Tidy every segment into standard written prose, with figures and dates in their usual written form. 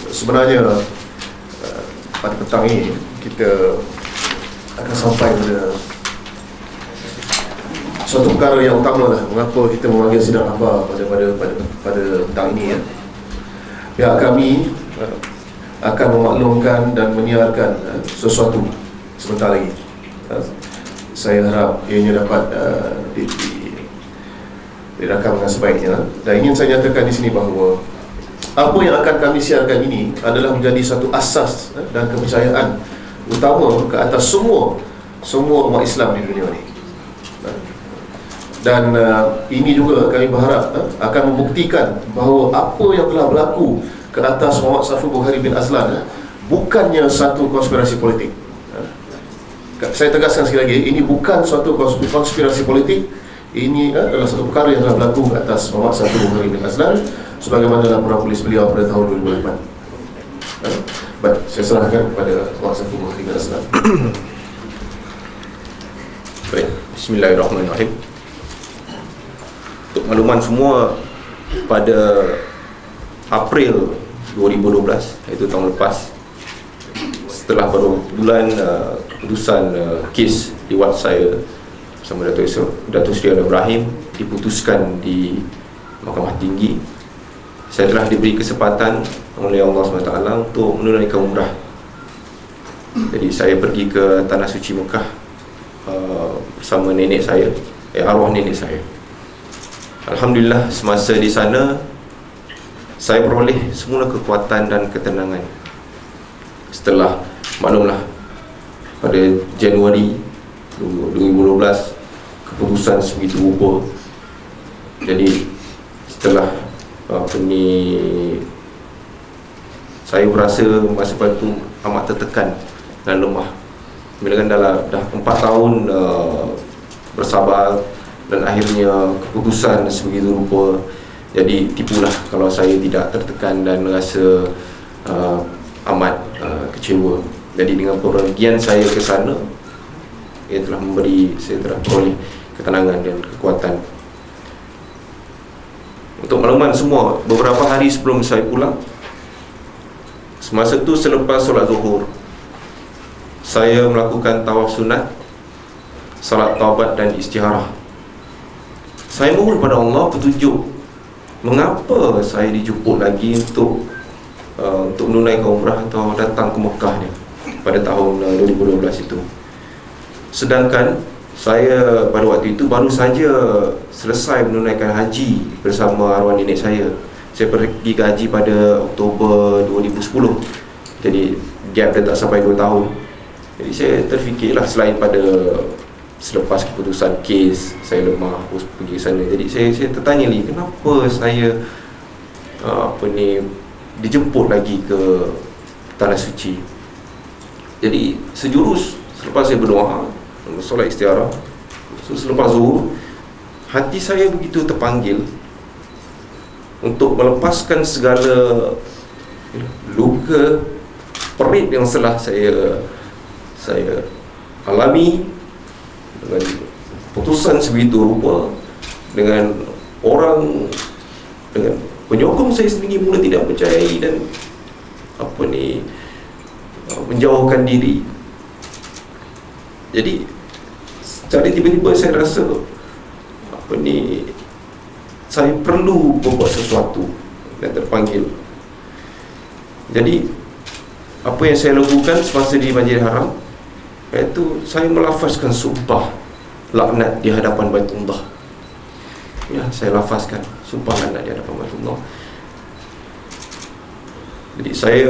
Sebenarnya pada petang ini kita akan sampai pada suatu perkara yang utama lah. Mengapa kita memanggil sidang akhbar pada petang ini ya. Pihak kami akan memaklumkan dan menyiarkan sesuatu sebentar lagi. Saya harap ianya dapat dirakam dengan sebaiknya. Dan ingin saya nyatakan di sini bahawa apa yang akan kami siarkan ini adalah menjadi satu asas dan kepercayaan utama ke atas semua umat Islam di dunia ini. Dan ini juga kami berharap akan membuktikan bahawa apa yang telah berlaku ke atas Muhammad Saffur Bukhari bin Azlan bukannya satu konspirasi politik. Saya tegaskan sekali lagi, ini bukan suatu konspirasi politik. Ini adalah satu perkara yang telah berlaku ke atas Muhammad Saffur Bukhari bin Azlan sebagaimana laporan polis beliau pada tahun 2008. Baik, saya serahkan kepada Muhammad Saffur Bukhari bin Azlan. Baik, bismillahirrahmanirrahim. Untuk makluman semua, pada April 2012, iaitu tahun lepas, setelah baru bulan keputusan kes diwat saya bersama Datuk Seri Ibrahim diputuskan di Mahkamah Tinggi, saya telah diberi kesempatan oleh Allah SWT untuk menunaikan umrah. Jadi saya pergi ke Tanah Suci Mekah bersama nenek saya, arwah nenek saya. Alhamdulillah, semasa di sana saya beroleh semula kekuatan dan ketenangan. Setelah, maklumlah, pada Januari 2012 keputusan sebegitu rupa. Jadi setelah saya berasa masa itu amat tertekan dan lemah. Bila kan dah 4 tahun bersabar, dan akhirnya keputusan sebegitu rupa. Jadi tipulah kalau saya tidak tertekan dan merasa amat kecewa. Jadi dengan pergian saya ke sana, ia telah saya telah beroleh ketenangan dan kekuatan. Untuk makluman semua, beberapa hari sebelum saya pulang, semasa itu selepas solat zuhur, saya melakukan tawaf sunat, salat taubat dan istikharah. Saya mohon pada Allah petunjuk mengapa saya dijemput lagi untuk menunaikan umrah atau datang ke Mekah ni pada tahun 2012 itu. Sedangkan saya pada waktu itu baru saja selesai menunaikan haji bersama arwah nenek saya. Saya pergi ke haji pada Oktober 2010. Jadi gap dia tak sampai 2 tahun. Jadi saya terfikirlah, selain pada selepas keputusan kes saya lemah, harus pergi ke sana. Jadi saya tertanya lagi, kenapa saya dijemput lagi ke Tanah Suci. Jadi sejurus selepas saya berdoa, solat istikharah, selepas zuhur, hati saya begitu terpanggil untuk melepaskan segala luka perit yang telah saya alami dengan putusan sebegitu rupa, dengan orang, dengan penyokong saya sendiri mula tidak percayai dan menjauhkan diri. Jadi secara tiba-tiba saya rasa saya perlu membuat sesuatu dan terpanggil. Jadi apa yang saya lakukan semasa di Masjidil Haram, iaitu saya melafazkan sumpah laknat di hadapan Baitullah. Ya, saya lafazkan sumpah laknat di hadapan Baitullah. Jadi saya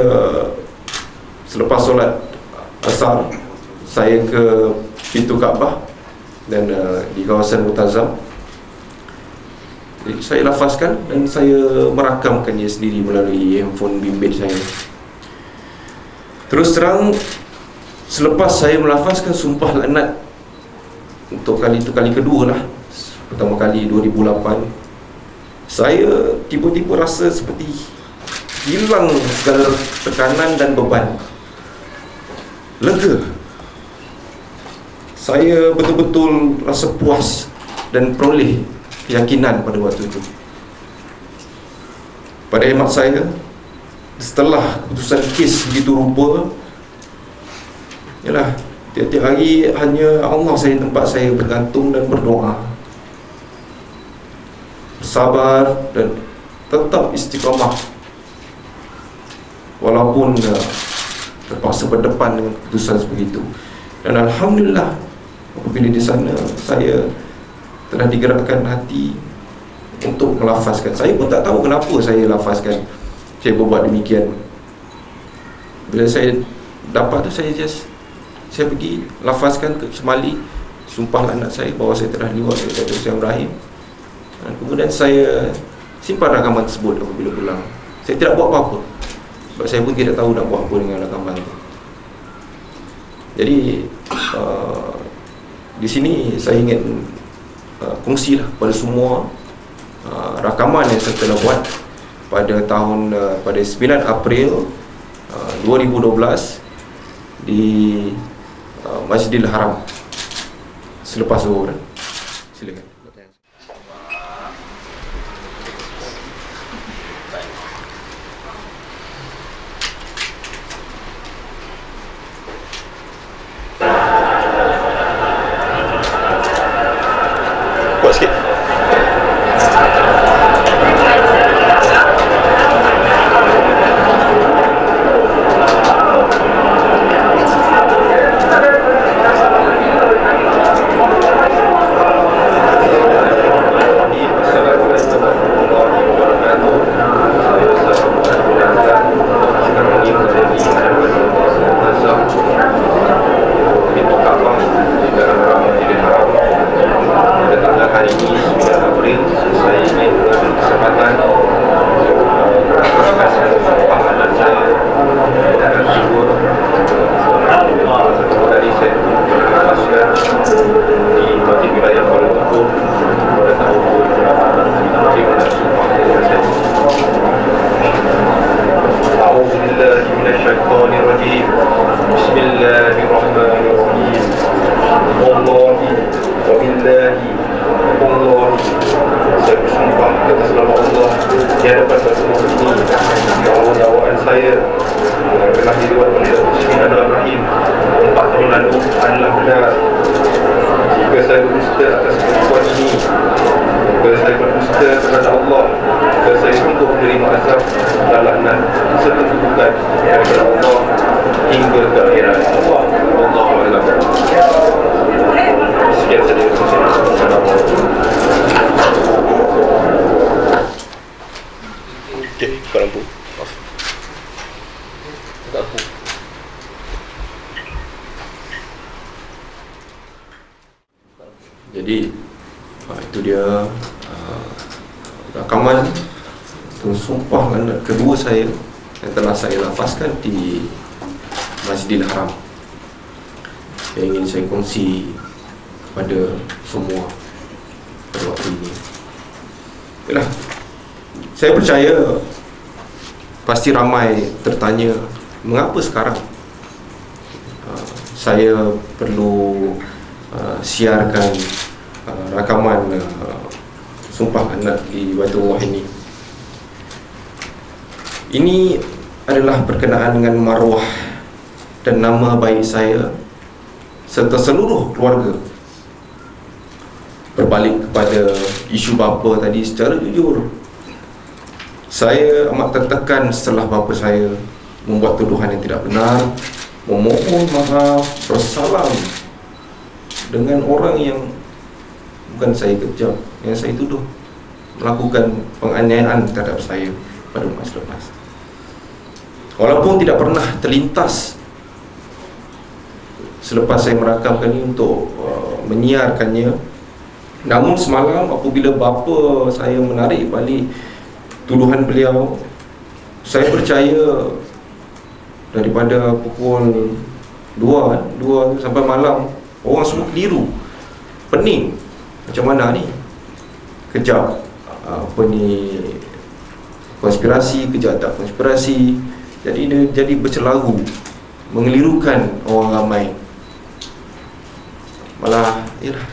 selepas solat asar, saya ke pintu Kaabah dan di kawasan Mutazam. Jadi saya lafazkan dan saya merakamkannya sendiri melalui handphone bimbit saya. Terus terang, selepas saya melafazkan sumpah laknat untuk kali kedua lah, pertama kali 2008, saya tiba-tiba rasa seperti hilang segala tekanan dan beban, lega. Saya betul-betul rasa puas dan peroleh keyakinan pada waktu itu. Pada hemat saya, setelah keputusan kes begitu rupa, yalah, tiap-tiap hari hanya Allah saya tempat saya bergantung dan berdoa, bersabar dan tetap istiqamah walaupun terpaksa berdepan dengan keputusan sebegitu. Dan alhamdulillah, apabila di sana saya telah digerakkan hati untuk melafazkan. Saya pun tak tahu kenapa saya lafazkan, saya berbuat demikian. Bila saya dapat tu, saya pergi lafazkan ke Semali, sumpah anak saya bahawa saya telah liwat dari Datuk Seri Ibrahim. Dan kemudian saya simpan rakaman tersebut apabila pulang. Saya tidak buat apa-apa, sebab saya pun tidak tahu nak buat apa dengan rakaman itu. Jadi di sini saya ingin kongsilah kepada semua rakaman yang saya telah buat pada pada 9 April 2012 di Masjidil Haram selepas zuhur. Silakan. Kuat sikit. Jadi itu dia rakaman sumpah anak kedua saya yang telah saya lafazkan di Masjidil Haram, yang ingin saya kongsi kepada semua pada waktu ini. Yalah, saya percaya pasti ramai tertanya mengapa sekarang saya perlu siarkan rakaman sumpah anak di Baitullah ini. Ini adalah berkenaan dengan maruah dan nama baik saya serta seluruh keluarga. Berbalik kepada isu bapa tadi, secara jujur saya amat tertekan setelah bapa saya membuat tuduhan yang tidak benar, memohon maaf, bersalam dengan orang yang bukan saya kejam, yang saya tuduh melakukan penganiayaan terhadap saya pada masa lepas. Walaupun tidak pernah terlintas selepas saya merakamkan ini untuk menyiarkannya, namun semalam apabila bapa saya menarik balik tuduhan beliau, saya percaya daripada pukul 2 sampai malam orang semua keliru, pening. Macam mana ni? Kejap konspirasi, kejap tak konspirasi. Jadi dia jadi bercelaru, mengelirukan orang ramai. Malah yalah.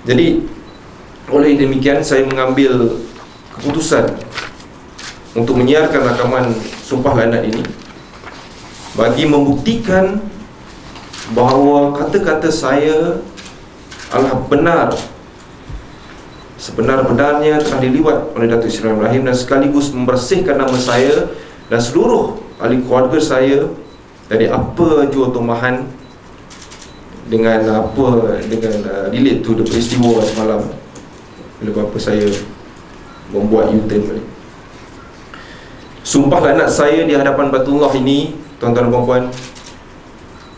Jadi oleh demikian saya mengambil keputusan untuk menyiarkan rakaman sumpah laknat ini bagi membuktikan bahawa kata-kata saya adalah benar, sebenar-benarnya telah diliwat oleh Datuk Seri Ibrahim, dan sekaligus membersihkan nama saya dan seluruh ahli keluarga saya dari apa jua tumahan dengan relate to the peristiwa semalam bila bapa saya membuat U-turn balik. Sumpah laknat saya di hadapan Baitullah ini, tuan-tuan dan puan-puan,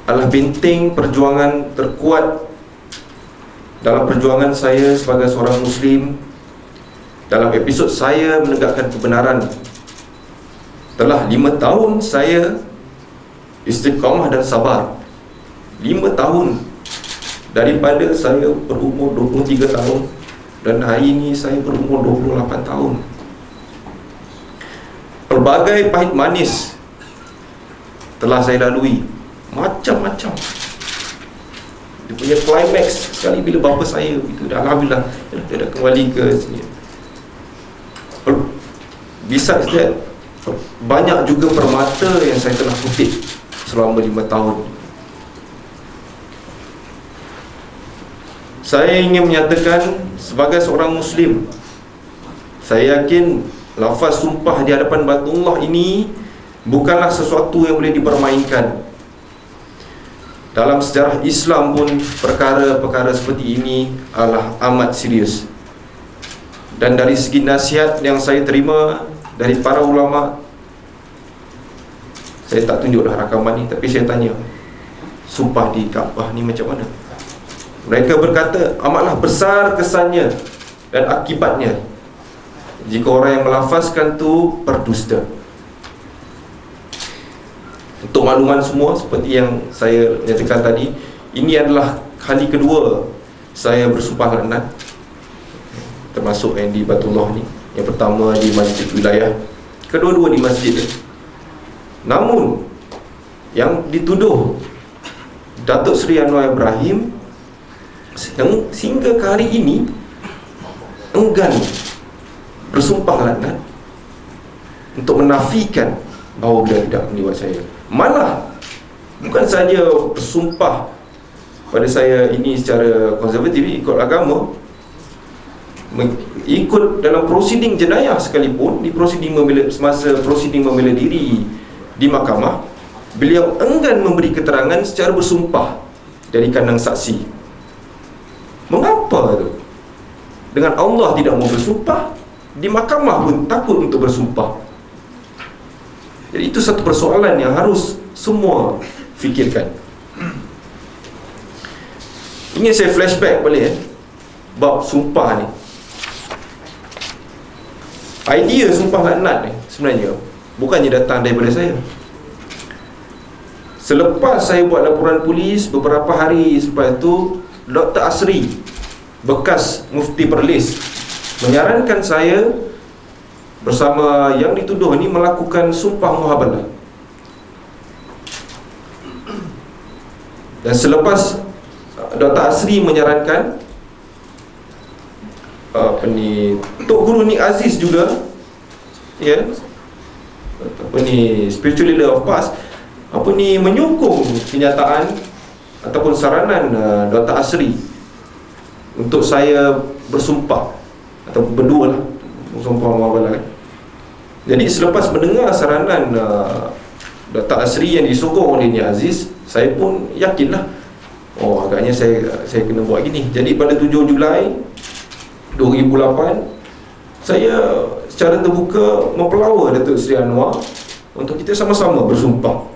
adalah benteng perjuangan terkuat dalam perjuangan saya sebagai seorang Muslim. Dalam episod saya menegakkan kebenaran, telah 5 tahun saya istiqamah dan sabar. 5 tahun daripada saya berumur 23 tahun dan hari ini saya berumur 28 tahun. Pelbagai pahit manis telah saya lalui, macam-macam. Dia punya climax sekali bila bapa saya itu dah, alhamdulillah, dia dah kembali ke sini. Besides that, banyak juga permata yang saya telah kutip selama 5 tahun. Saya ingin menyatakan sebagai seorang Muslim, saya yakin lafaz sumpah di hadapan Baitullah ini bukanlah sesuatu yang boleh dipermainkan. Dalam sejarah Islam pun perkara-perkara seperti ini adalah amat serius. Dan dari segi nasihat yang saya terima dari para ulama, saya tak tunjuklah rakaman ni, tapi saya tanya, sumpah di Kaabah ni macam mana? Mereka berkata, amatlah besar kesannya dan akibatnya jika orang yang melafazkan tu berdusta. Untuk makluman semua, seperti yang saya nyatakan tadi, ini adalah kali kedua saya bersumpah laknat, termasuk yang di Baitullah ni. Yang pertama di masjid wilayah, kedua-dua di masjid. Namun yang dituduh Datuk Seri Anwar Ibrahim sehingga ke hari ini enggan bersumpah laknat untuk menafikan bahawa beliau tidak meliwat saya. Malah bukan saja bersumpah pada saya ini secara konservatif ikut agama, ikut dalam prosiding jenayah sekalipun, di prosiding semasa prosiding membela diri di mahkamah, beliau enggan memberi keterangan secara bersumpah dari kandang saksi. Mengapa tu? Dengan Allah tidak mau bersumpah, di mahkamah pun takut untuk bersumpah. Jadi itu satu persoalan yang harus semua fikirkan. Ingin saya flashback balik bab sumpah ni. Idea sumpah laknat ni sebenarnya bukannya datang daripada saya. Selepas saya buat laporan polis, beberapa hari selepas itu, Dr. Asri, bekas Mufti Perlis, menyarankan saya bersama yang dituduh ni melakukan sumpah muhabalah. Dan selepas Dr. Asri menyarankan, Tok Guru Nik Aziz juga, ya, spiritual leader of past, menyokong kenyataan ataupun saranan Dr. Asri untuk saya bersumpah atau berdua lah, bersumpah muabalah kan. Jadi selepas mendengar saranan Dr. Asri yang disokong oleh Nik Aziz, saya pun yakinlah, oh agaknya saya kena buat gini. Jadi pada 7 Julai 2008, saya secara terbuka mempelawa Datuk Seri Anwar untuk kita sama-sama bersumpah.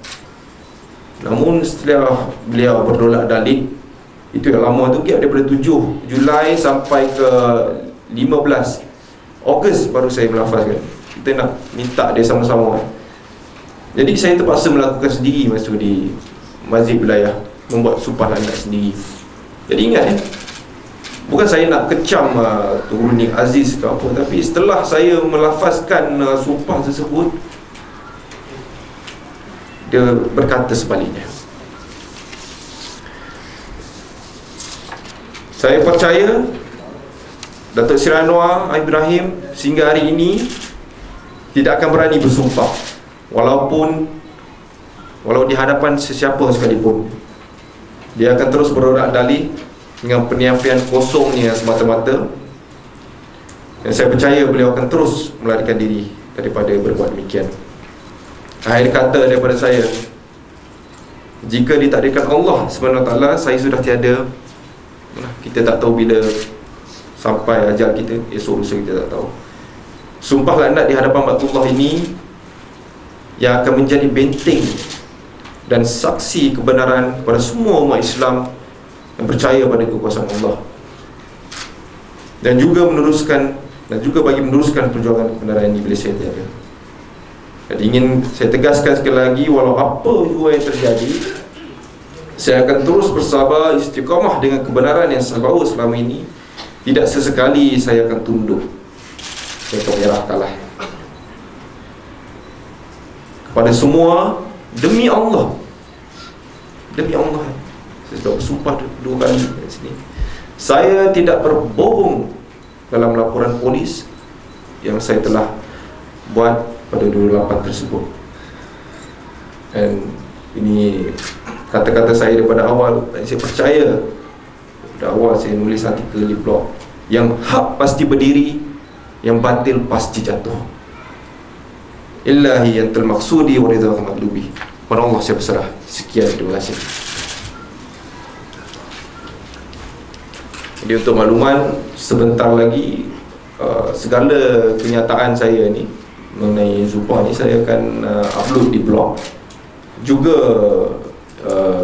Namun setelah beliau berdolak dalik, itu yang lama tu, daripada 7 Julai sampai ke 15 Ogos baru saya melafazkan. Kita nak minta dia sama-sama. Jadi saya terpaksa melakukan sendiri masa tu di masjid wilayah, membuat sumpah laknat sendiri. Jadi ingat bukan saya nak kecam Tok Guru Nik Aziz ke apa, tapi setelah saya melafazkan sumpah tersebut, dia berkata sebaliknya. Saya percaya Datuk Seri Anwar Ibrahim sehingga hari ini tidak akan berani bersumpah walau di hadapan sesiapa sekalipun, dia akan terus berorak dalih dengan penyampaian kosongnya semata-mata. Dan saya percaya beliau akan terus melarikan diri daripada berbuat demikian. Akhir kata daripada saya, jika ditakdirkan Allah SWT, saya sudah tiada. Kita tak tahu bila sampai ajal kita, esok lusa kita tak tahu. Sumpah laknat di hadapan Baitullah ini yang akan menjadi benteng dan saksi kebenaran kepada semua umat Islam yang percaya pada kekuasaan Allah, dan juga bagi meneruskan perjuangan kebenaran ini bila saya tiada. Jadi ingin saya tegaskan sekali lagi, walau apa juga yang terjadi, saya akan terus bersabar istiqamah dengan kebenaran yang saya bawa selama ini. Tidak sesekali saya akan tunduk, saya akan menyerah kalah kepada semua. Demi Allah, saya sudah bersumpah 2 kali di sini, saya tidak berbohong dalam laporan polis yang saya telah buat pada 28 tersebut. Dan ini kata-kata saya daripada awal. Saya percaya pada awal saya nulis artikel di blog, yang hak pasti berdiri, yang batil pasti jatuh. Illahi yantal maqsudi wa ridha matlubi. Pada Allah saya berserah. Sekian, terima kasih. Jadi untuk makluman, sebentar lagi segala kenyataan saya ni mengenai Zupah ni saya akan upload di blog. Juga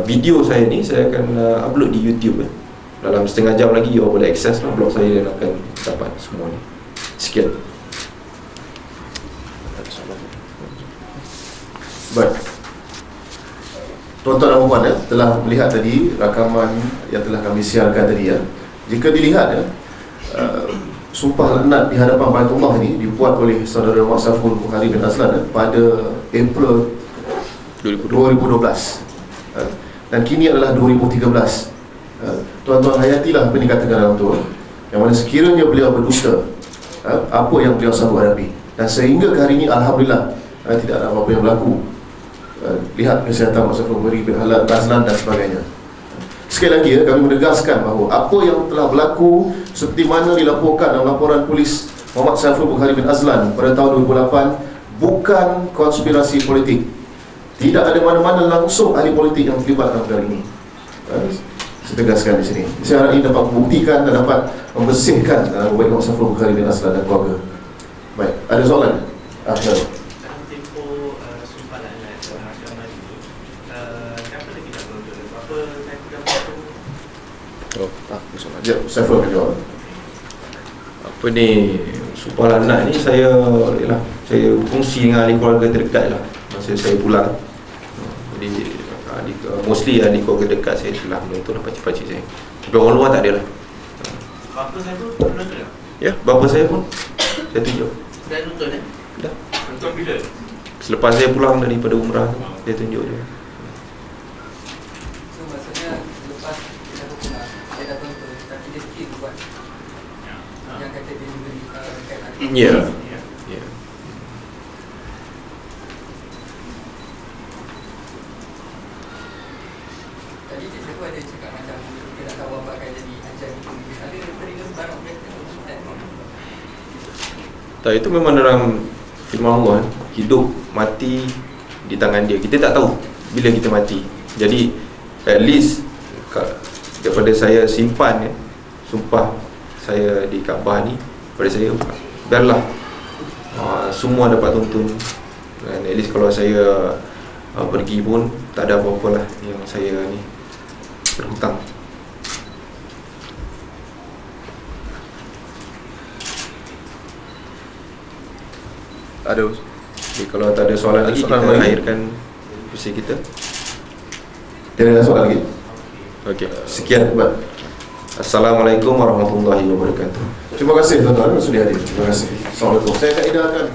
video saya ni saya akan upload di YouTube. Dalam setengah jam lagi you boleh akses lah blog saya dan akan dapat semua ni. Sekian. Baik, tuan-tuan dan puan telah melihat tadi rakaman yang telah kami siarkan tadi ya. Jika dilihat sumpah laknat di hadapan Baitullah ini dibuat oleh saudara Muhammad Saful Bukhari bin Azlan pada April 2012 dan kini adalah 2013. Tuan-tuan hayatilah apa yang dikatakan dalam tu, yang mana sekiranya beliau berdusta, apa yang beliau sanggup hadapi. Dan sehingga ke hari ini alhamdulillah tidak ada apa-apa yang berlaku. Lihat kesihatan Muhammad Saful Bukhari bin Azlan dan sebagainya. Sekali lagi kami menegaskan bahawa apa yang telah berlaku seperti mana dilaporkan dalam laporan polis Muhammad Saful Bukhari bin Azlan pada tahun 2008 bukan konspirasi politik. Tidak ada mana-mana langsung ahli politik yang terlibat dalam perkara ini. Saya tegaskan di sini. Saya harap ini dapat membuktikan dan dapat membersihkan baik Muhammad Saful Bukhari bin Azlan dan keluarga. Baik, ada soalan? Dalam tempoh sumpah laknat mahkamah ini, kenapa lagi tak berlaku? Apa saya tidak berlaku? Ya, Saful akan jawab. Apa ni, sumpah laknat ni saya kongsi dengan ahli keluarga terdekat lah masa saya pulang. Jadi mostly ahli keluarga dekat saya telah menonton pakcik-pakcik saya. Tapi orang luar tak ada lah. Bapa saya pun menonton tak? Ya, bapa saya pun saya tunjuk. Dah nonton Dah. Nonton bila? Selepas saya pulang daripada umrah tu, saya tunjuk dia. So maksudnya lepas kita pulang, saya dah tonton, tapi dia skip buat yang kata dia beri dekat artikel. Ya. Tadi cikgu tu ada cakap macam kita tak tahu apa akan jadi ajar itu. Ada daripada sebarang mereka Tak, itu memang dalam firman Allah, hidup mati di tangan dia. Kita tak tahu bila kita mati. Jadi at least daripada saya simpan sumpah saya di Kaabah ni pada saya, biarlah semua dapat tonton. Dan at least kalau saya pergi pun tak ada apa-apa lah yang saya ni berhutang. Ada. Jadi kalau tak ada soalan lagi, kita akhirkan sesi kita. Tidak ada soalan lagi. Okey, sekian. Assalamualaikum warahmatullahi wabarakatuh. Terima kasih tuan-tuan sudah hadir. Terima kasih. Assalamualaikum. Saya tak idahkan